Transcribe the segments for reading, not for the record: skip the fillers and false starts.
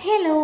Hello,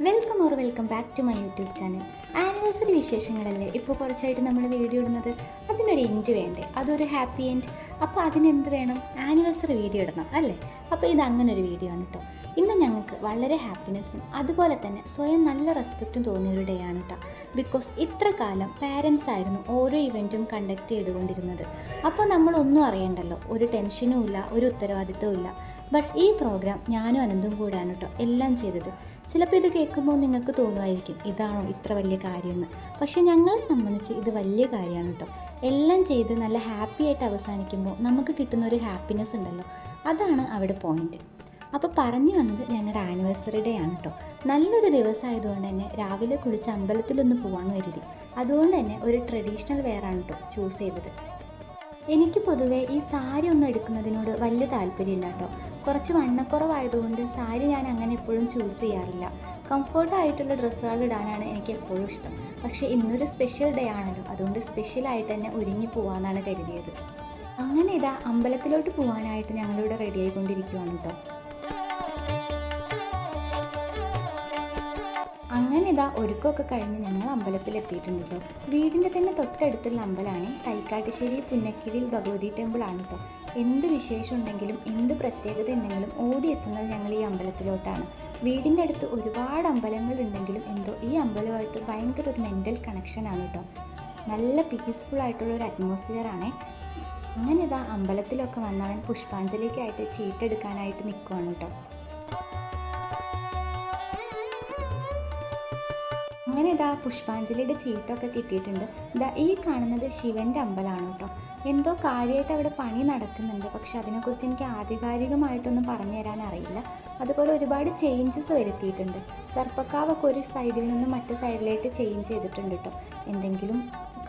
welcome back to my YouTube channel. Anniversary വിശേഷങ്ങളല്ലേ ഇപ്പോൾ കുറച്ചായിട്ട് നമ്മൾ വീഡിയോ ഇടുന്നത്. അതിനൊരു എൻഡ് വേണ്ടേ, അതൊരു ഹാപ്പി എൻഡ്. അപ്പോൾ അതിനെന്ത് വേണം? ആനിവേഴ്സറി വീഡിയോ ഇടണം അല്ലേ? അപ്പോൾ ഇത് അങ്ങനെ ഒരു വീഡിയോ ആണ് കേട്ടോ. ഇന്ന് ഞങ്ങൾക്ക് വളരെ ഹാപ്പിനെസ്സും അതുപോലെ തന്നെ സ്വയം നല്ല റെസ്പെക്റ്റും തോന്നിയൊരു ഡേ ആണ് കേട്ടോ. ബിക്കോസ് ഇത്ര കാലം പാരൻസ് ആയിരുന്നു ഓരോ ഇവൻറ്റും കണ്ടക്ട് ചെയ്തുകൊണ്ടിരുന്നത്. അപ്പോൾ നമ്മളൊന്നും അറിയണ്ടല്ലോ, ഒരു ടെൻഷനും ഇല്ല, ഒരു ഉത്തരവാദിത്വവും ഇല്ല. ബട്ട് ഈ പ്രോഗ്രാം ഞാനും അനന്തും കൂടെയാണ് കേട്ടോ എല്ലാം ചെയ്തത്. ചിലപ്പോൾ ഇത് കേൾക്കുമ്പോൾ നിങ്ങൾക്ക് തോന്നുമായിരിക്കും ഇതാണോ ഇത്ര വലിയ കാര്യമെന്ന്. പക്ഷേ ഞങ്ങളെ സംബന്ധിച്ച് ഇത് വലിയ കാര്യമാണ് കേട്ടോ. എല്ലാം ചെയ്ത് നല്ല ഹാപ്പി ആയിട്ട് അവസാനിക്കുമ്പോൾ നമുക്ക് കിട്ടുന്ന ഒരു ഹാപ്പിനെസ് ഉണ്ടല്ലോ, അതാണ് അവിടെ പോയിൻറ്റ്. അപ്പോൾ പറഞ്ഞു വന്നത് ഞങ്ങളുടെ ആനിവേഴ്സറി ഡേ ആണ് കേട്ടോ. നല്ലൊരു ദിവസമായതുകൊണ്ട് തന്നെ രാവിലെ കുളിച്ച് അമ്പലത്തിലൊന്ന് പോകാമെന്ന് കരുതി. അതുകൊണ്ട് തന്നെ ഒരു ട്രഡീഷണൽ വെയറാണ് കേട്ടോ ചൂസ് ചെയ്തത്. എനിക്ക് പൊതുവേ ഈ സാരി ഒന്നും എടുക്കുന്നതിനോട് വലിയ താല്പര്യമില്ല കേട്ടോ. കുറച്ച് വണ്ണക്കുറവായതുകൊണ്ട് സാരി ഞാൻ അങ്ങനെ എപ്പോഴും ചൂസ് ചെയ്യാറില്ല. കംഫർട്ടായിട്ടുള്ള ഡ്രസ്സുകൾ ഇടാനാണ് എനിക്ക് എപ്പോഴും ഇഷ്ടം. പക്ഷേ ഇന്നൊരു സ്പെഷ്യൽ ഡേ ആണല്ലോ, അതുകൊണ്ട് സ്പെഷ്യലായിട്ട് തന്നെ ഒരുങ്ങി പോകാമെന്നാണ് കരുതിയത്. അങ്ങനെ ഇതാ അമ്പലത്തിലോട്ട് പോകാനായിട്ട് ഞങ്ങളിവിടെ റെഡി ആയിക്കൊണ്ടിരിക്കുകയാണ് കേട്ടോ. അങ്ങനെ ഇതാ ഒരുക്കമൊക്കെ കഴിഞ്ഞ് ഞങ്ങൾ അമ്പലത്തിലെത്തിയിട്ടുണ്ട് കേട്ടോ. വീടിൻ്റെ തന്നെ തൊട്ടടുത്തുള്ള അമ്പലമാണ് തൈക്കാട്ടുശ്ശേരി പുന്നക്കിഴിൽ ഭഗവതി ടെമ്പിളാണ് കേട്ടോ. എന്ത് വിശേഷം ഉണ്ടെങ്കിലും എന്ത് പ്രത്യേകത ഉണ്ടെങ്കിലും ഓടിയെത്തുന്നത് ഞങ്ങൾ ഈ അമ്പലത്തിലോട്ടാണ്. വീടിൻ്റെ അടുത്ത് ഒരുപാട് അമ്പലങ്ങളുണ്ടെങ്കിലും എന്തോ ഈ അമ്പലമായിട്ട് ഭയങ്കര ഒരു മെൻ്റൽ കണക്ഷനാണ് കേട്ടോ. നല്ല പീസ്ഫുൾ ആയിട്ടുള്ളൊരു അറ്റ്മോസ്ഫിയർ ആണേ. അങ്ങനെ ഇതാ അമ്പലത്തിലൊക്കെ വന്നവൻ പുഷ്പാഞ്ജലിക്കായിട്ട് ചീട്ടെടുക്കാനായിട്ട് നിൽക്കുവാണ് കേട്ടോ. അങ്ങനെ ഇതാ പുഷ്പാഞ്ജലിയുടെ ചീട്ടൊക്കെ കിട്ടിയിട്ടുണ്ട്. ഇതാ ഈ കാണുന്നത് ശിവൻ്റെ അമ്പലമാണ് കേട്ടോ. എന്തോ കാര്യമായിട്ട് അവിടെ പണി നടക്കുന്നുണ്ട്, പക്ഷെ അതിനെക്കുറിച്ച് എനിക്ക് ആധികാരികമായിട്ടൊന്നും പറഞ്ഞു തരാൻ അറിയില്ല. അതുപോലെ ഒരുപാട് ചേഞ്ചസ് വരുത്തിയിട്ടുണ്ട്. സർപ്പക്കാവൊക്കെ ഒരു സൈഡിൽ നിന്ന് മറ്റു സൈഡിലേക്ക് ചേഞ്ച് ചെയ്തിട്ടുണ്ട് കേട്ടോ. എന്തെങ്കിലും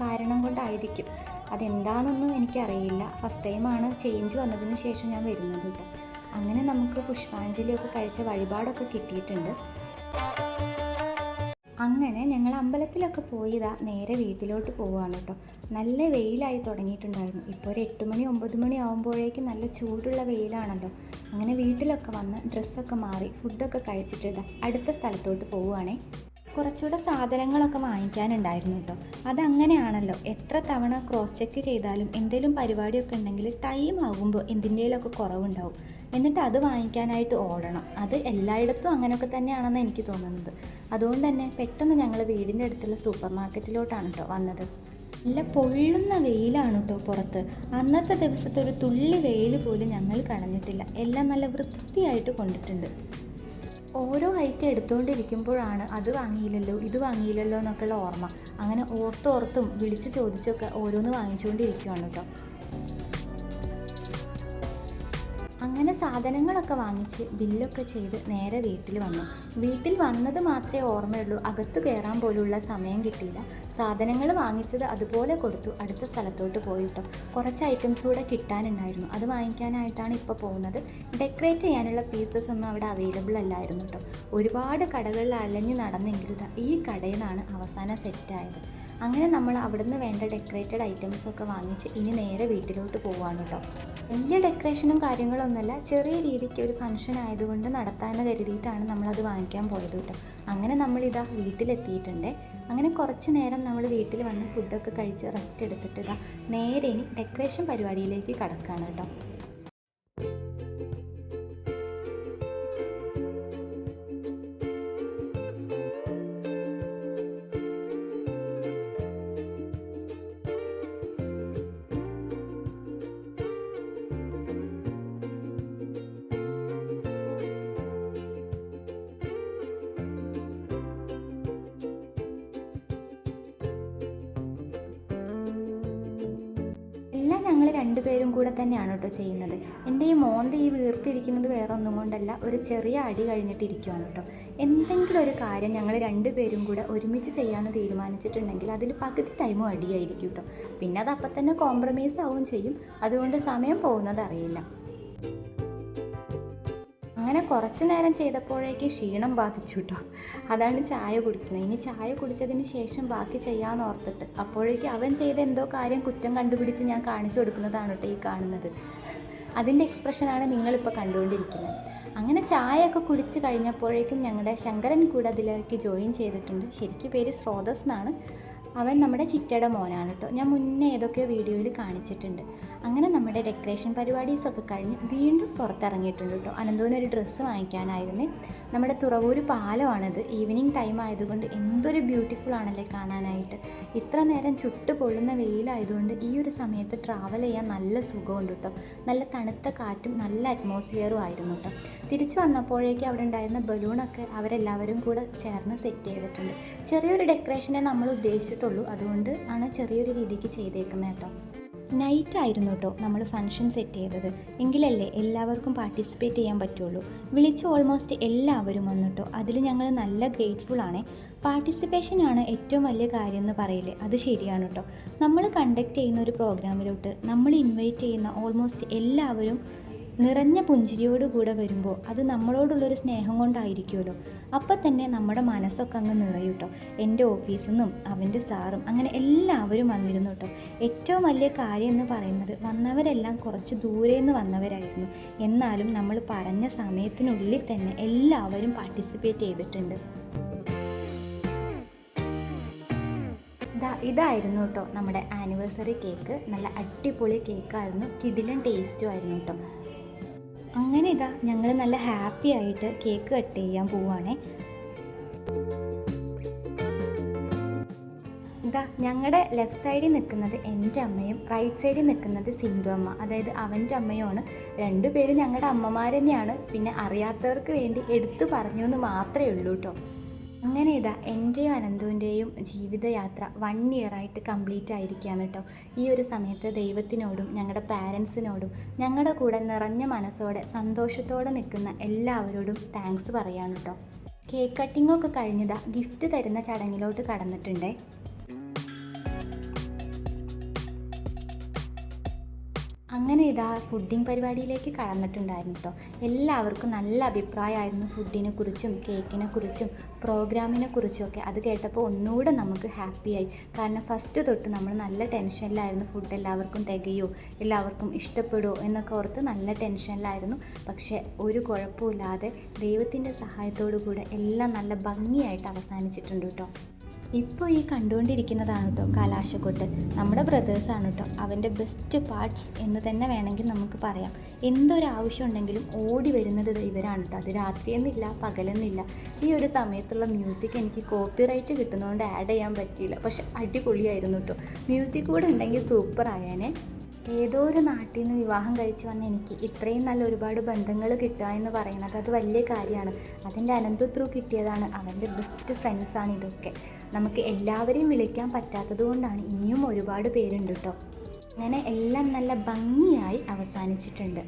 കാരണം കൊണ്ടായിരിക്കും, അതെന്താണെന്നൊന്നും എനിക്കറിയില്ല. ഫസ്റ്റ് ടൈമാണ് ചേഞ്ച് വന്നതിന് ശേഷം ഞാൻ വരുന്നത് കേട്ടോ. അങ്ങനെ നമുക്ക് പുഷ്പാഞ്ജലിയൊക്കെ കഴിച്ച വഴിപാടൊക്കെ കിട്ടിയിട്ടുണ്ട്. അങ്ങനെ ഞങ്ങൾ അമ്പലത്തിലൊക്കെ പോയി നേരെ വീട്ടിലോട്ട് പോവുകയാണ് കേട്ടോ. നല്ല വെയിലായി തുടങ്ങിയിട്ടുണ്ടായിരുന്നു. ഇപ്പോൾ ഒരു 8 മണി 9 മണി ആകുമ്പോഴേക്കും നല്ല ചൂടുള്ള വെയിലാണല്ലോ. അങ്ങനെ വീട്ടിലൊക്കെ വന്ന് ഡ്രസ്സൊക്കെ മാറി ഫുഡൊക്കെ കഴിച്ചിട്ട് അടുത്ത സ്ഥലത്തോട്ട് പോവുകയാണേ. കുറച്ചുകൂടെ സാധനങ്ങളൊക്കെ വാങ്ങിക്കാനുണ്ടായിരുന്നു കേട്ടോ. അതങ്ങനെയാണല്ലോ, എത്ര തവണ ക്രോസ് ചെക്ക് ചെയ്താലും എന്തെങ്കിലും പരിപാടിയൊക്കെ ഉണ്ടെങ്കിൽ ടൈം ആകുമ്പോൾ എന്തിൻ്റെയിലൊക്കെ കുറവുണ്ടാവും. എന്നിട്ട് അത് വാങ്ങിക്കാനായിട്ട് ഓടണം. അത് എല്ലായിടത്തും അങ്ങനെയൊക്കെ തന്നെയാണെന്ന് എനിക്ക് തോന്നുന്നത്. അതുകൊണ്ട് തന്നെ പെട്ടെന്ന് ഞങ്ങൾ വീടിൻ്റെ അടുത്തുള്ള സൂപ്പർ മാർക്കറ്റിലോട്ടാണ് കേട്ടോ വന്നത്. നല്ല പൊള്ളുന്ന വെയിലാണ് കേട്ടോ പുറത്ത്. അന്നത്തെ ദിവസത്തെ ഒരു തുള്ളി വെയിൽ പോലും ഞങ്ങൾ കളഞ്ഞിട്ടില്ല. എല്ലാം നല്ല വൃത്തിയായിട്ട് കൊണ്ടിട്ടുണ്ട്. ഓരോ ഐറ്റം എടുത്തുകൊണ്ടിരിക്കുമ്പോഴാണ് അത് വാങ്ങിയില്ലല്ലോ ഇത് വാങ്ങിയില്ലല്ലോ എന്നൊക്കെയുള്ള ഓർമ്മ. അങ്ങനെ ഓർത്തും വിളിച്ച് ചോദിച്ചൊക്കെ ഓരോന്ന് വാങ്ങിച്ചുകൊണ്ടിരിക്കുകയാണ് കേട്ടോ. അങ്ങനെ സാധനങ്ങളൊക്കെ വാങ്ങിച്ച് ബില്ലൊക്കെ ചെയ്ത് നേരെ വീട്ടിൽ വന്നു. വീട്ടിൽ വന്നത് മാത്രമേ ഓർമ്മയുള്ളൂ, അകത്ത് കയറാൻ പോലുള്ള സമയം കിട്ടിയില്ല. സാധനങ്ങൾ വാങ്ങിച്ചത് അതുപോലെ കൊടുത്തു അടുത്ത സ്ഥലത്തോട്ട് പോയിട്ടോ. കുറച്ച് ഐറ്റംസ് കൂടെ കിട്ടാനുണ്ടായിരുന്നു, അത് വാങ്ങിക്കാനായിട്ടാണ് ഇപ്പോൾ പോകുന്നത്. ഡെക്കറേറ്റ് ചെയ്യാനുള്ള പീസസ് ഒന്നും അവിടെ അവൈലബിൾ അല്ലായിരുന്നു കേട്ടോ. ഒരുപാട് കടകളിൽ അലഞ്ഞ് നടന്നെങ്കിലും ഈ കടയിൽ നിന്നാണ് അവസാനം സെറ്റായത്. അങ്ങനെ നമ്മൾ അവിടുന്ന് വേണ്ട ഡെക്കറേറ്റഡ് ഐറ്റംസൊക്കെ വാങ്ങിച്ച് ഇനി നേരെ വീട്ടിലോട്ട് പോവുകയാണ് കേട്ടോ. വലിയ ഡെക്കറേഷനും കാര്യങ്ങളൊന്നുമല്ല, ചെറിയ രീതിക്ക് ഒരു ഫംഗ്ഷൻ ആയതുകൊണ്ട് നടത്താമെന്ന് കരുതിയിട്ടാണ് നമ്മളത് വാങ്ങിക്കാൻ പോയത് കേട്ടോ. അങ്ങനെ നമ്മളിതാ വീട്ടിലെത്തിയിട്ടുണ്ട്. അങ്ങനെ കുറച്ച് നേരം നമ്മൾ വീട്ടിൽ വന്ന് ഫുഡൊക്കെ കഴിച്ച് റെസ്റ്റ് എടുത്തിട്ട് നേരെ ഇനി ഡെക്കറേഷൻ പരിപാടിയിലേക്ക് കടക്കുകയാണ് കേട്ടോ. എല്ലാം ഞങ്ങൾ രണ്ടുപേരും കൂടെ തന്നെയാണ് കേട്ടോ ചെയ്യുന്നത്. എൻ്റെ ഈ മോന്ത ഈ വീർത്തിരിക്കുന്നത് വേറെ ഒന്നും കൊണ്ടല്ല, ഒരു ചെറിയ അടി കഴിഞ്ഞിട്ടിരിക്കുകയാണ് കേട്ടോ. എന്തെങ്കിലും ഒരു കാര്യം ഞങ്ങൾ രണ്ടുപേരും കൂടെ ഒരുമിച്ച് ചെയ്യാമെന്ന് തീരുമാനിച്ചിട്ടുണ്ടെങ്കിൽ അതിൽ പകുതി ടൈമും അടിയായിരിക്കും കേട്ടോ. പിന്നെ അത് അപ്പം തന്നെ കോംപ്രമൈസ് ആവുകയും ചെയ്യും. അതുകൊണ്ട് സമയം പോകുന്നത് അറിയില്ല. അങ്ങനെ കുറച്ച് നേരം ചെയ്തപ്പോഴേക്ക് ക്ഷീണം ബാധിച്ചു കേട്ടോ. അതാണ് ചായ കുടിക്കുന്നത്. ഇനി ചായ കുടിച്ചതിന് ശേഷം ബാക്കി ചെയ്യാമെന്ന് ഓർത്തിട്ട് അപ്പോഴേക്ക് അവൻ ചെയ്ത എന്തോ കാര്യം കുറ്റം കണ്ടുപിടിച്ച് ഞാൻ കാണിച്ചു കൊടുക്കുന്നതാണ് കേട്ടോ ഈ കാണുന്നത്. അതിൻ്റെ എക്സ്പ്രഷനാണ് നിങ്ങളിപ്പോൾ കണ്ടുകൊണ്ടിരിക്കുന്നത്. അങ്ങനെ ചായയൊക്കെ കുടിച്ച് കഴിഞ്ഞപ്പോഴേക്കും ഞങ്ങളുടെ ശങ്കരൻ കൂടെ അതിലേക്ക് ജോയിൻ ചെയ്തിട്ടുണ്ട്. ശരിക്കും പേര് സ്രോതസ് എന്നാണ്. അവൻ നമ്മുടെ ചിറ്റയുടെ മോനാണ് കേട്ടോ. ഞാൻ മുന്നേ ഏതൊക്കെയോ വീഡിയോയിൽ കാണിച്ചിട്ടുണ്ട്. അങ്ങനെ നമ്മുടെ ഡെക്കറേഷൻ പരിപാടീസൊക്കെ കഴിഞ്ഞ് വീണ്ടും പുറത്തിറങ്ങിയിട്ടുണ്ട് കേട്ടോ. അനന്തൂനൊരു ഡ്രസ്സ് വാങ്ങിക്കാനായിരുന്നു. നമ്മുടെ തുറവൂർ പാലമാണിത്. ഈവനിങ് ടൈം ആയതുകൊണ്ട് എന്തൊരു ബ്യൂട്ടിഫുൾ ആണല്ലേ കാണാനായിട്ട്. ഇത്ര നേരം ചുട്ട് പൊള്ളുന്ന വെയിലായതുകൊണ്ട് ഈ ഒരു സമയത്ത് ട്രാവൽ ചെയ്യാൻ നല്ല സുഖമുണ്ട് കേട്ടോ. നല്ല തണുത്ത കാറ്റും നല്ല അറ്റ്മോസ്ഫിയറും ആയിരുന്നു കേട്ടോ. തിരിച്ചു വന്നപ്പോഴേക്കും അവിടെ ഉണ്ടായിരുന്ന ബലൂണൊക്കെ അവരെല്ലാവരും കൂടെ ചേർന്ന് സെറ്റ് ചെയ്തിട്ടുണ്ട്. ചെറിയൊരു ഡെക്കറേഷനെ നമ്മൾ ഉദ്ദേശിച്ചിട്ടുള്ളൂ. അതുകൊണ്ട് ആണ് ചെറിയൊരു രീതിക്ക് ചെയ്തേക്കുന്നത് കേട്ടോ. നൈറ്റ് ആയിരുന്നു കേട്ടോ നമ്മൾ ഫംഗ്ഷൻ സെറ്റ് ചെയ്തത്. എങ്കിലല്ലേ എല്ലാവർക്കും പാർട്ടിസിപ്പേറ്റ് ചെയ്യാൻ പറ്റുള്ളൂ. വിളിച്ച് ഓൾമോസ്റ്റ് എല്ലാവരും വന്നിട്ടോ. അതിൽ ഞങ്ങൾ നല്ല ഗ്രേറ്റ്ഫുൾ ആണ്. പാർട്ടിസിപ്പേഷനാണ് ഏറ്റവും വലിയ കാര്യം എന്ന് പറയില്ലേ, അത് ശരിയാണ് കേട്ടോ. നമ്മൾ കണ്ടക്ട് ചെയ്യുന്ന ഒരു പ്രോഗ്രാമിലോട്ട് നമ്മൾ ഇൻവൈറ്റ് ചെയ്യുന്ന ഓൾമോസ്റ്റ് എല്ലാവരും നിറഞ്ഞ പുഞ്ചിരിയോടുകൂടെ വരുമ്പോൾ അത് നമ്മളോടുള്ളൊരു സ്നേഹം കൊണ്ടായിരിക്കുമല്ലോ. അപ്പം തന്നെ നമ്മുടെ മനസ്സൊക്കെ അങ്ങ് നിറയും കേട്ടോ. എൻ്റെ ഓഫീസിൽ നിന്നും അവൻ്റെ സാറും അങ്ങനെ എല്ലാവരും വന്നിരുന്നു കേട്ടോ. ഏറ്റവും വലിയ കാര്യം എന്ന് പറയുന്നത് വന്നവരെല്ലാം കുറച്ച് ദൂരെ നിന്ന് വന്നവരായിരുന്നു. എന്നാലും നമ്മൾ പറഞ്ഞ സമയത്തിനുള്ളിൽ തന്നെ എല്ലാവരും പാർട്ടിസിപ്പേറ്റ് ചെയ്തിട്ടുണ്ട്. ഇതായിരുന്നു കേട്ടോ നമ്മുടെ ആനിവേഴ്സറി കേക്ക്. നല്ല അടിപൊളി കേക്കായിരുന്നു, കിടിലൻ ടേസ്റ്റും ആയിരുന്നു കേട്ടോ. അങ്ങനെ ഞങ്ങൾ നല്ല ഹാപ്പി ആയിട്ട് കേക്ക് കട്ട് ചെയ്യാൻ പോവുകയാണേ. ഞങ്ങളുടെ ലെഫ്റ്റ് സൈഡിൽ നിൽക്കുന്നത് എൻ്റെ അമ്മയും റൈറ്റ് സൈഡിൽ നിൽക്കുന്നത് സിന്ധു അമ്മ, അതായത് അവൻ്റെ അമ്മയുമാണ്. രണ്ടുപേരും ഞങ്ങളുടെ അമ്മമാർ തന്നെയാണ്. പിന്നെ അറിയാത്തവർക്ക് വേണ്ടി എടുത്തു പറഞ്ഞു എന്ന് മാത്രമേ ഉള്ളൂ കേട്ടോ. അങ്ങനെ എൻ്റെയും അനന്തുവിൻ്റെയും ജീവിതയാത്ര 1 ഇയറായിട്ട് കംപ്ലീറ്റ് ആയിരിക്കുകയാണ് കേട്ടോ. ഈ ഒരു സമയത്ത് ദൈവത്തിനോടും ഞങ്ങളുടെ പാരൻസിനോടും ഞങ്ങളുടെ കൂടെ നിറഞ്ഞ മനസ്സോടെ സന്തോഷത്തോടെ നിൽക്കുന്ന എല്ലാവരോടും താങ്ക്സ് പറയാണ് കേട്ടോ. കേക്ക് കട്ടിങ്ങൊക്കെ കഴിഞ്ഞതാ ഗിഫ്റ്റ് തരുന്ന ചടങ്ങിലോട്ട് കടന്നിട്ടുണ്ടേ. അങ്ങനെ ഫുഡിങ് പരിപാടിയിലേക്ക് കടന്നിട്ടുണ്ടായിരുന്നു കേട്ടോ. എല്ലാവർക്കും നല്ല അഭിപ്രായമായിരുന്നു ഫുഡിനെ കുറിച്ചും കേക്കിനെ കുറിച്ചും പ്രോഗ്രാമിനെ കുറിച്ചുമൊക്കെ. അത് കേട്ടപ്പോൾ ഒന്നുകൂടെ നമുക്ക് ഹാപ്പിയായി. കാരണം ഫസ്റ്റ് തൊട്ട് നമ്മൾ നല്ല ടെൻഷനിലായിരുന്നു. ഫുഡ് എല്ലാവർക്കും തികയോ, എല്ലാവർക്കും ഇഷ്ടപ്പെടുമോ എന്നൊക്കെ ഓർത്ത് നല്ല ടെൻഷനിലായിരുന്നു. പക്ഷേ ഒരു കുഴപ്പമില്ലാതെ ദൈവത്തിൻ്റെ സഹായത്തോടു കൂടെ എല്ലാം നല്ല ഭംഗിയായിട്ട് അവസാനിച്ചിട്ടുണ്ട് കേട്ടോ. ഇപ്പോൾ ഈ കണ്ടുകൊണ്ടിരിക്കുന്നതാണ് കേട്ടോ കലാശക്കൊട്ട്. നമ്മുടെ ബ്രദേഴ്സാണ് കേട്ടോ. അവൻ്റെ ബെസ്റ്റ് പാർട്സ് എന്ന് തന്നെ വേണമെങ്കിൽ നമുക്ക് പറയാം. എന്തൊരാവശ്യം ഉണ്ടെങ്കിലും ഓടി വരുന്നത് ഇവരാണ് കേട്ടോ. അത് രാത്രിയെന്നില്ല പകലെന്നില്ല. ഈ ഒരു സമയത്തുള്ള മ്യൂസിക് എനിക്ക് കോപ്പിറൈറ്റ് കിട്ടുന്നതുകൊണ്ട് ആഡ് ചെയ്യാൻ പറ്റിയില്ല. പക്ഷെ അടിപൊളിയായിരുന്നു കേട്ടോ. മ്യൂസിക് കൂടെ ഉണ്ടെങ്കിൽ സൂപ്പർ ആയേനെ. ഏതോ ഒരു നാട്ടിൽ നിന്ന് വിവാഹം കഴിച്ച് വന്ന എനിക്ക് ഇത്രയും നല്ല ഒരുപാട് ബന്ധങ്ങൾ കിട്ടുക എന്ന് പറയുന്നത് അത് വലിയ കാര്യമാണ്. അതിൻ്റെ അനന്തു ത്രൂ കിട്ടിയതാണ്. അവൻ്റെ ബെസ്റ്റ് ഫ്രണ്ട്സാണ് ഇതൊക്കെ. നമുക്ക് എല്ലാവരെയും വിളിക്കാൻ പറ്റാത്തത് കൊണ്ടാണ്. ഇനിയും ഒരുപാട് പേരുണ്ട് കേട്ടോ. അങ്ങനെ എല്ലാം നല്ല ഭംഗിയായി അവസാനിച്ചിട്ടുണ്ട്.